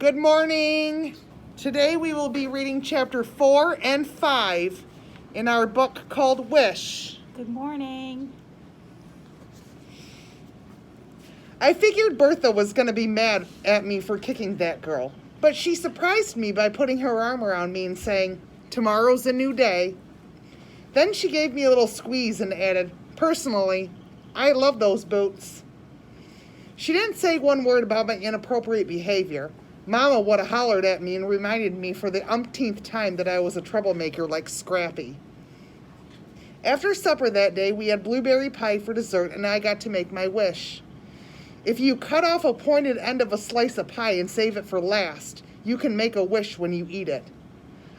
Good morning. Today we will be reading chapter 4 and 5 in our book called Wish. Good morning. I figured Bertha was going to be mad at me for kicking that girl, but she surprised me by putting her arm around me and saying, "Tomorrow's a new day." Then she gave me a little squeeze and added, "Personally, I love those boots." She didn't say one word about my inappropriate behavior. Mama would have hollered at me and reminded me for the umpteenth time that I was a troublemaker like Scrappy. After supper that day, we had blueberry pie for dessert, and I got to make my wish. If you cut off a pointed end of a slice of pie and save it for last, you can make a wish when you eat it.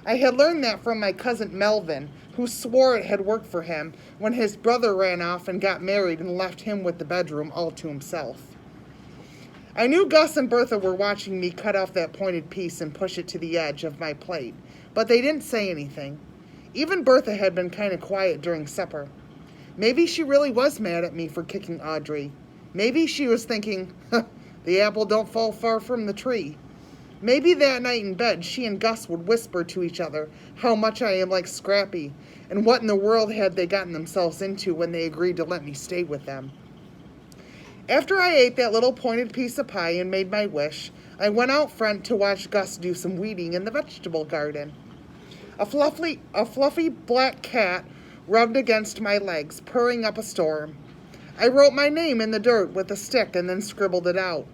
I had learned that from my cousin Melvin, who swore it had worked for him when his brother ran off and got married and left him with the bedroom all to himself. I knew Gus and Bertha were watching me cut off that pointed piece and push it to the edge of my plate, but they didn't say anything. Even Bertha had been kind of quiet during supper. Maybe she really was mad at me for kicking Audrey. Maybe she was thinking, the apple don't fall far from the tree. Maybe that night in bed, she and Gus would whisper to each other how much I am like Scrappy, and what in the world had they gotten themselves into when they agreed to let me stay with them. After I ate that little pointed piece of pie and made my wish, I went out front to watch Gus do some weeding in the vegetable garden. A fluffy black cat rubbed against my legs, purring up a storm. I wrote my name in the dirt with a stick and then scribbled it out.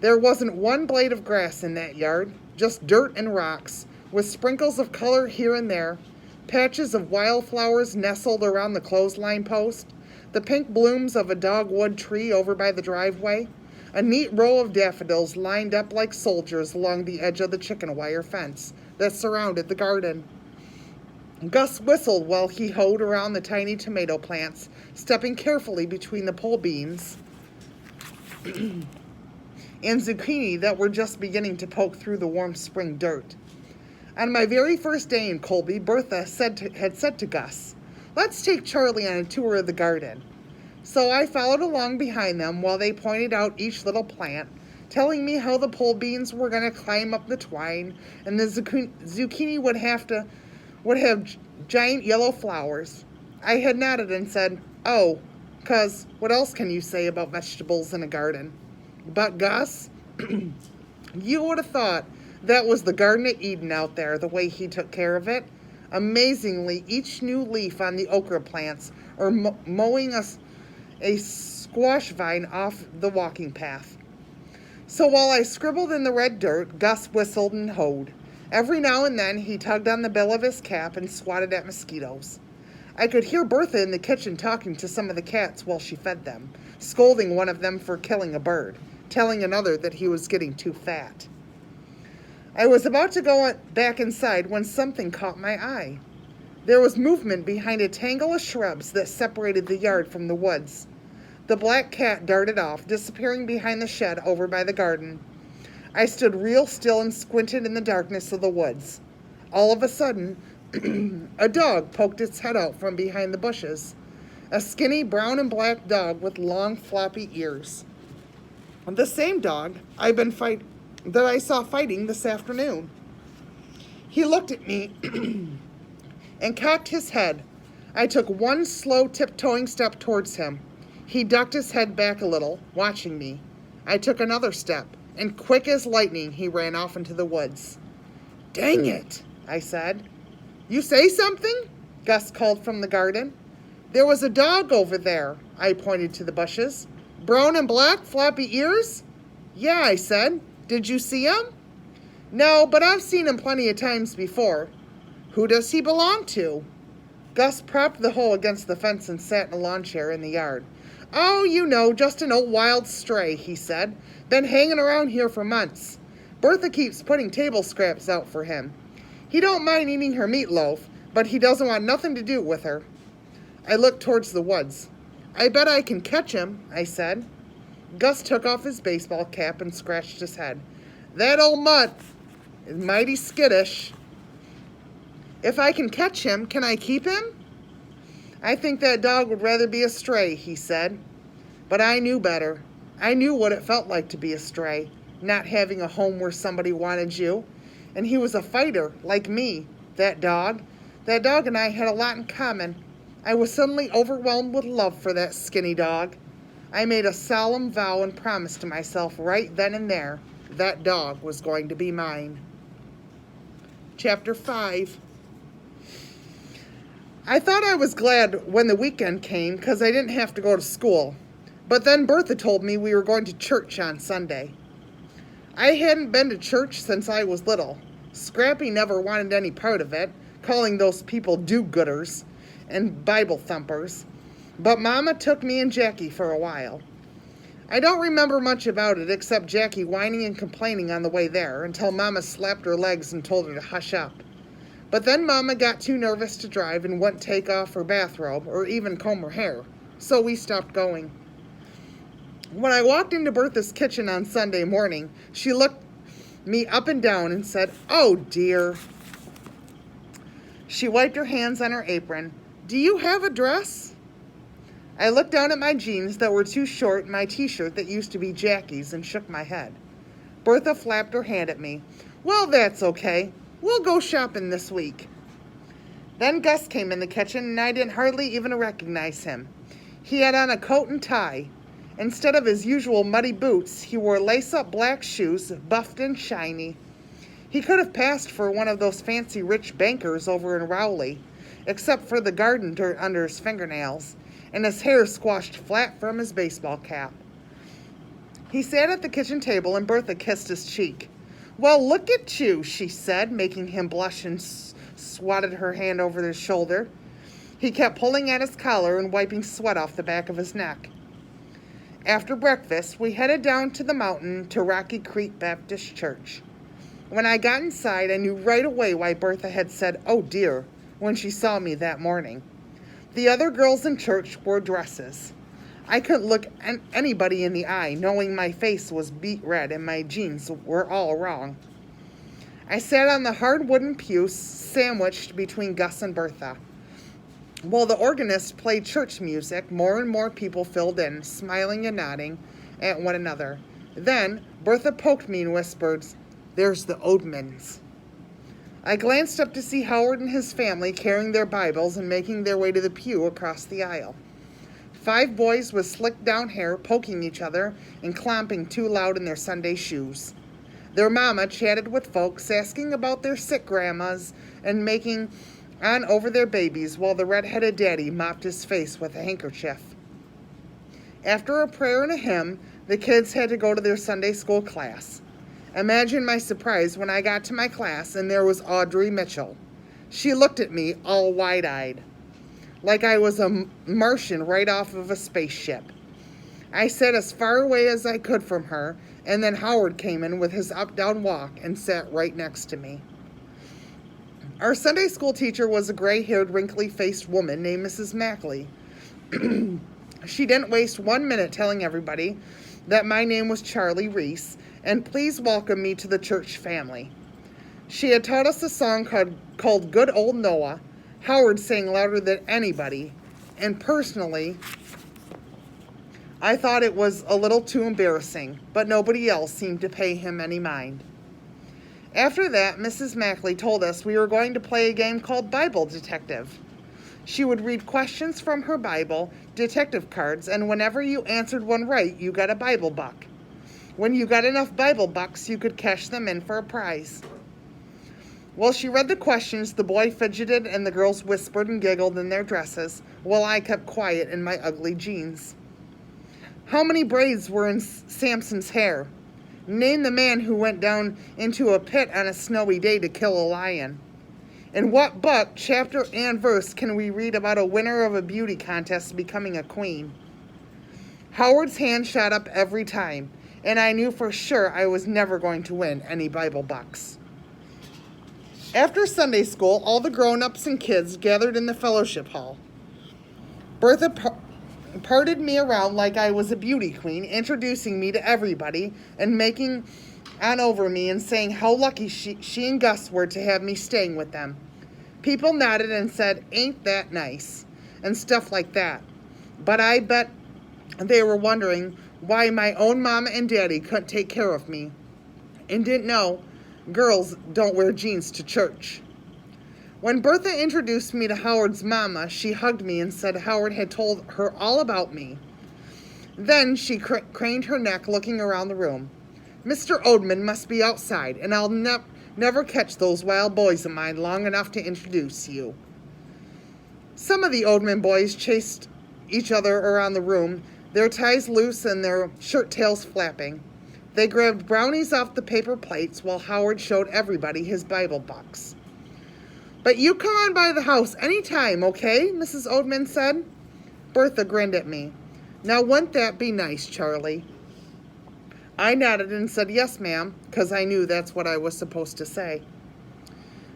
There wasn't one blade of grass in that yard, just dirt and rocks, with sprinkles of color here and there, patches of wildflowers nestled around the clothesline post, the pink blooms of a dogwood tree over by the driveway, a neat row of daffodils lined up like soldiers along the edge of the chicken wire fence that surrounded the garden. Gus whistled while he hoed around the tiny tomato plants, stepping carefully between the pole beans and zucchini that were just beginning to poke through the warm spring dirt. On my very first day in Colby, Bertha had said to Gus, "Let's take Charlie on a tour of the garden." So I followed along behind them while they pointed out each little plant, telling me how the pole beans were going to climb up the twine and the zucchini would have giant yellow flowers. I had nodded and said, "Oh, 'cause what else can you say about vegetables in a garden?" But Gus, you would have thought that was the Garden of Eden out there, the way he took care of it. Amazingly, each new leaf on the okra plants or mowing a squash vine off the walking path. So while I scribbled in the red dirt, Gus whistled and hoed. Every now and then he tugged on the bill of his cap and swatted at mosquitoes. I could hear Bertha in the kitchen talking to some of the cats while she fed them, scolding one of them for killing a bird, telling another that he was getting too fat. I was about to go back inside when something caught my eye. There was movement behind a tangle of shrubs that separated the yard from the woods. The black cat darted off, disappearing behind the shed over by the garden. I stood real still and squinted in the darkness of the woods. All of a sudden, a dog poked its head out from behind the bushes. A skinny brown and black dog with long floppy ears. The same dog that I saw fighting this afternoon. He looked at me and cocked his head. I took one slow tiptoeing step towards him. He ducked his head back a little, watching me. I took another step, and quick as lightning, he ran off into the woods. "Dang it," I said. "You say something?" Gus called from the garden. "There was a dog over there," I pointed to the bushes. "Brown and black, floppy ears?" "Yeah," I said. "Did you see him?" "No, but I've seen him plenty of times before." "Who does he belong to?" Gus propped the hoe against the fence and sat in a lawn chair in the yard. "Oh, you know, just an old wild stray," he said. "Been hanging around here for months. Bertha keeps putting table scraps out for him. He don't mind eating her meatloaf, but he doesn't want nothing to do with her." I looked towards the woods. "I bet I can catch him," I said. Gus took off his baseball cap and scratched his head. "That old mutt is mighty skittish." "If I can catch him, can I keep him?" "I think that dog would rather be a stray," he said. But I knew better. I knew what it felt like to be a stray. not having a home where somebody wanted you. And he was a fighter, like me, that dog. That dog and I had a lot in common. I was suddenly overwhelmed with love for that skinny dog. I made a solemn vow and promise to myself right then and there that dog was going to be mine. Chapter 5. I thought I was glad when the weekend came because I didn't have to go to school. But then Bertha told me we were going to church on Sunday. I hadn't been to church since I was little. Scrappy never wanted any part of it, calling those people do-gooders and Bible thumpers. But Mama took me and Jackie for a while. I don't remember much about it except Jackie whining and complaining on the way there until Mama slapped her legs and told her to hush up. But then Mama got too nervous to drive and wouldn't take off her bathrobe or even comb her hair, so we stopped going. When I walked into Bertha's kitchen on Sunday morning, she looked me up and down and said, "Oh, dear." She wiped her hands on her apron. "Do you have a dress?" I looked down at my jeans that were too short and my t-shirt that used to be Jackie's and shook my head. Bertha flapped her hand at me. "Well, that's okay. We'll go shopping this week." Then Gus came in the kitchen and I didn't hardly even recognize him. He had on a coat and tie. Instead of his usual muddy boots, he wore lace-up black shoes, buffed and shiny. He could have passed for one of those fancy rich bankers over in Rowley, except for the garden dirt under his fingernails, and his hair squashed flat from his baseball cap. He sat at the kitchen table and Bertha kissed his cheek. "Well, look at you," she said, making him blush, and swatted her hand over his shoulder. He kept pulling at his collar and wiping sweat off the back of his neck. After breakfast, we headed down to the mountain to Rocky Creek Baptist Church. When I got inside, I knew right away why Bertha had said, "Oh dear," when she saw me that morning. The other girls in church wore dresses. I couldn't look anybody in the eye, knowing my face was beet red and my jeans were all wrong. I sat on the hard wooden pew sandwiched between Gus and Bertha. While the organist played church music, more and more people filled in, smiling and nodding at one another. Then Bertha poked me and whispered, "There's the Odmans." I glanced up to see Howard and his family carrying their Bibles and making their way to the pew across the aisle. 5 boys with slicked down hair poking each other and clomping too loud in their Sunday shoes. Their mama chatted with folks, asking about their sick grandmas and making on over their babies, while the red-headed daddy mopped his face with a handkerchief. After a prayer and a hymn, the kids had to go to their Sunday school class. Imagine my surprise when I got to my class and there was Audrey Mitchell. She looked at me all wide-eyed, like I was a Martian right off of a spaceship. I sat as far away as I could from her, and then Howard came in with his up-down walk and sat right next to me. Our Sunday school teacher was a gray-haired, wrinkly-faced woman named Mrs. Mackley. She didn't waste 1 minute telling everybody that my name was Charlie Reese, and please welcome me to the church family. She had taught us a song called Good Old Noah. Howard sang louder than anybody, and personally, I thought it was a little too embarrassing, but nobody else seemed to pay him any mind. After that, Mrs. Mackley told us we were going to play a game called Bible Detective. She would read questions from her Bible, detective cards, and whenever you answered one right, you got a Bible buck. When you got enough Bible bucks, you could cash them in for a prize. While she read the questions, the boy fidgeted and the girls whispered and giggled in their dresses, while I kept quiet in my ugly jeans. How many braids were in Samson's hair? Name the man who went down into a pit on a snowy day to kill a lion. In what book, chapter, and verse can we read about a winner of a beauty contest becoming a queen? Howard's hand shot up every time, and I knew for sure I was never going to win any Bible bucks. After Sunday school, all the grown-ups and kids gathered in the fellowship hall. Bertha parted me around like I was a beauty queen, introducing me to everybody and making on over me and saying how lucky she and Gus were to have me staying with them. People nodded and said, "Ain't that nice?" and stuff like that. But I bet they were wondering why my own mama and daddy couldn't take care of me and didn't know girls don't wear jeans to church. When Bertha introduced me to Howard's mama, she hugged me and said Howard had told her all about me. Then she craned her neck, looking around the room. Mr. Oldman must be outside, and I'll never catch those wild boys of mine long enough to introduce you. Some of the Oldman boys chased each other around the room, their ties loose and their shirt tails flapping. They grabbed brownies off the paper plates while Howard showed everybody his Bible box. But you come on by the house any time, okay? Mrs. Oldman said. Bertha grinned at me. Now, wouldn't that be nice, Charlie? I nodded and said, yes, ma'am, because I knew that's what I was supposed to say.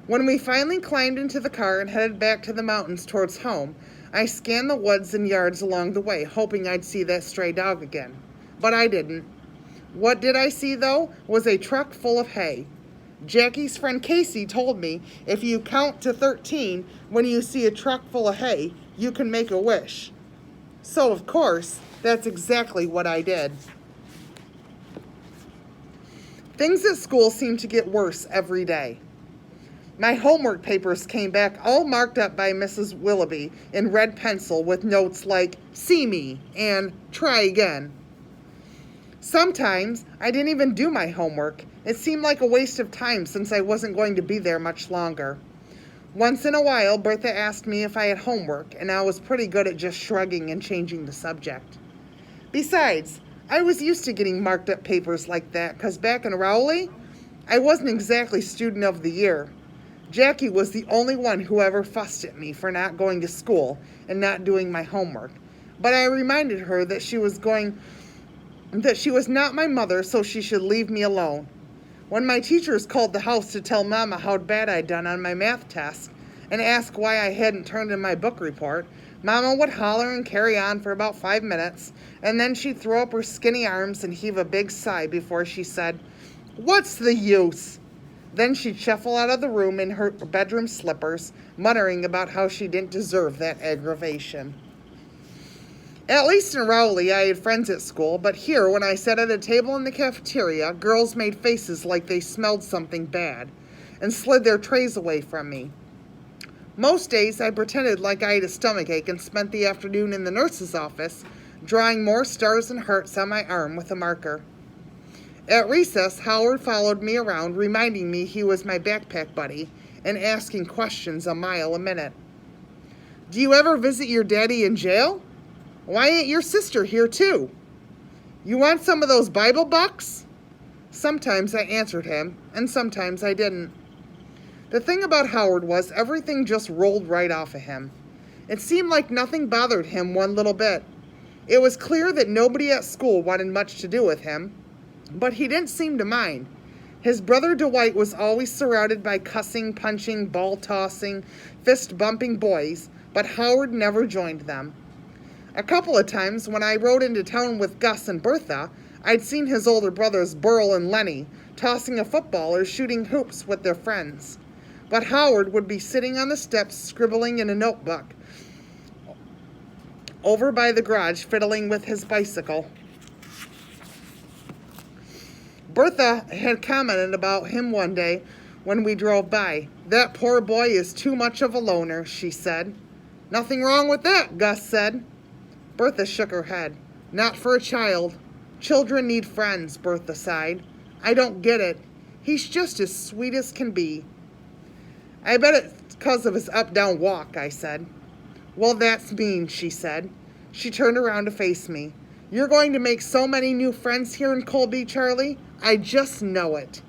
When we finally climbed into the car and headed back to the mountains towards home, I scanned the woods and yards along the way, hoping I'd see that stray dog again. But I didn't. What did I see, though, was a truck full of hay. Jackie's friend Casey told me if you count to 13 when you see a truck full of hay, you can make a wish. So, of course, that's exactly what I did. Things at school seemed to get worse every day. My homework papers came back all marked up by Mrs. Willoughby in red pencil with notes like, see me, and try again. Sometimes I didn't even do my homework. It seemed like a waste of time since I wasn't going to be there much longer. Once in a while, Bertha asked me if I had homework, and I was pretty good at just shrugging and changing the subject. Besides, I was used to getting marked up papers like that because back in Rowley, I wasn't exactly student of the year. Jackie was the only one who ever fussed at me for not going to school and not doing my homework. But I reminded her that she was not my mother, so she should leave me alone. When my teachers called the house to tell Mama how bad I'd done on my math test and ask why I hadn't turned in my book report, Mama would holler and carry on for about 5 minutes, and then she'd throw up her skinny arms and heave a big sigh before she said, "What's the use?" Then she'd shuffle out of the room in her bedroom slippers, muttering about how she didn't deserve that aggravation. At least in Rowley, I had friends at school, but here, when I sat at a table in the cafeteria, girls made faces like they smelled something bad and slid their trays away from me. Most days, I pretended like I had a stomachache and spent the afternoon in the nurse's office, drawing more stars and hearts on my arm with a marker. At recess, Howard followed me around, reminding me he was my backpack buddy and asking questions a mile a minute. Do you ever visit your daddy in jail? Why ain't your sister here too? You want some of those Bible bucks? Sometimes I answered him, and sometimes I didn't. The thing about Howard was everything just rolled right off of him. It seemed like nothing bothered him one little bit. It was clear that nobody at school wanted much to do with him, but he didn't seem to mind. His brother Dwight was always surrounded by cussing, punching, ball-tossing, fist-bumping boys, but Howard never joined them. A couple of times when I rode into town with Gus and Bertha, I'd seen his older brothers Burl and Lenny tossing a football or shooting hoops with their friends. But Howard would be sitting on the steps scribbling in a notebook over by the garage, fiddling with his bicycle. Bertha had commented about him one day when we drove by. That poor boy is too much of a loner, she said. Nothing wrong with that, Gus said. Bertha shook her head. Not for a child. Children need friends, Bertha sighed. I don't get it. He's just as sweet as can be. I bet it's because of his up-down walk, I said. Well, that's mean, she said. She turned around to face me. You're going to make so many new friends here in Colby, Charlie. I just know it.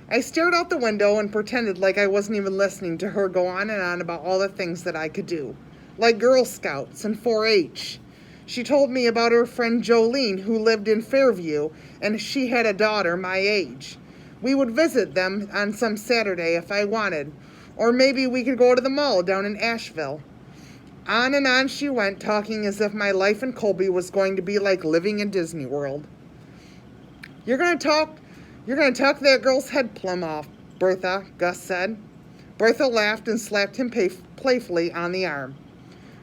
I stared out the window and pretended like I wasn't even listening to her go on and on about all the things that I could do, like Girl Scouts and 4-H. She told me about her friend Jolene, who lived in Fairview, and she had a daughter my age. We would visit them on some Saturday if I wanted, or maybe we could go to the mall down in Asheville. On and on she went, talking as if my life in Colby was going to be like living in Disney World. You're going to talk that girl's head plumb off, Bertha, Gus said. Bertha laughed and slapped him playfully on the arm.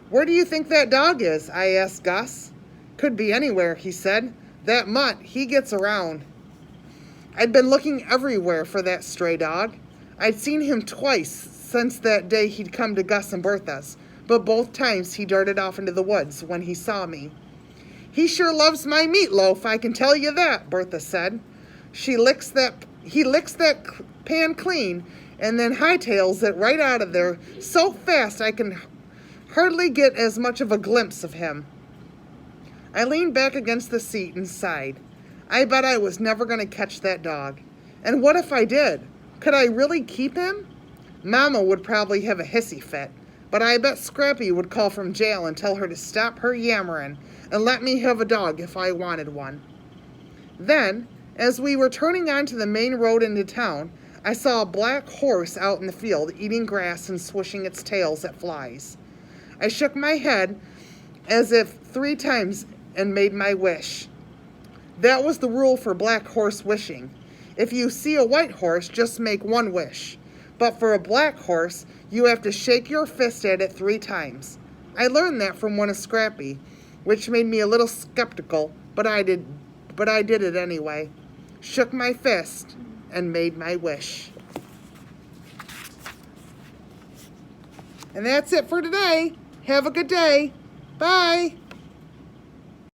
Where do you think that dog is? I asked Gus. Could be anywhere, he said. That mutt, he gets around. I'd been looking everywhere for that stray dog. I'd seen him twice since that day he'd come to Gus and Bertha's, but both times he darted off into the woods when he saw me. "He sure loves my meatloaf, I can tell you that," Bertha said. He licks that pan clean and then hightails it right out of there so fast I can hardly get as much of a glimpse of him. I leaned back against the seat and sighed. I bet I was never going to catch that dog. And what if I did? Could I really keep him? Mama would probably have a hissy fit, but I bet Scrappy would call from jail and tell her to stop her yammering and let me have a dog if I wanted one. Then, as we were turning onto the main road into town, I saw a black horse out in the field eating grass and swishing its tails at flies. I shook my head as if 3 times and made my wish. That was the rule for black horse wishing. If you see a white horse, just make 1 wish. But for a black horse, you have to shake your fist at it 3 times. I learned that from one of Scrappy, which made me a little skeptical, but I did it anyway. Shook my fist and made my wish. And that's it for today. Have a good day. Bye.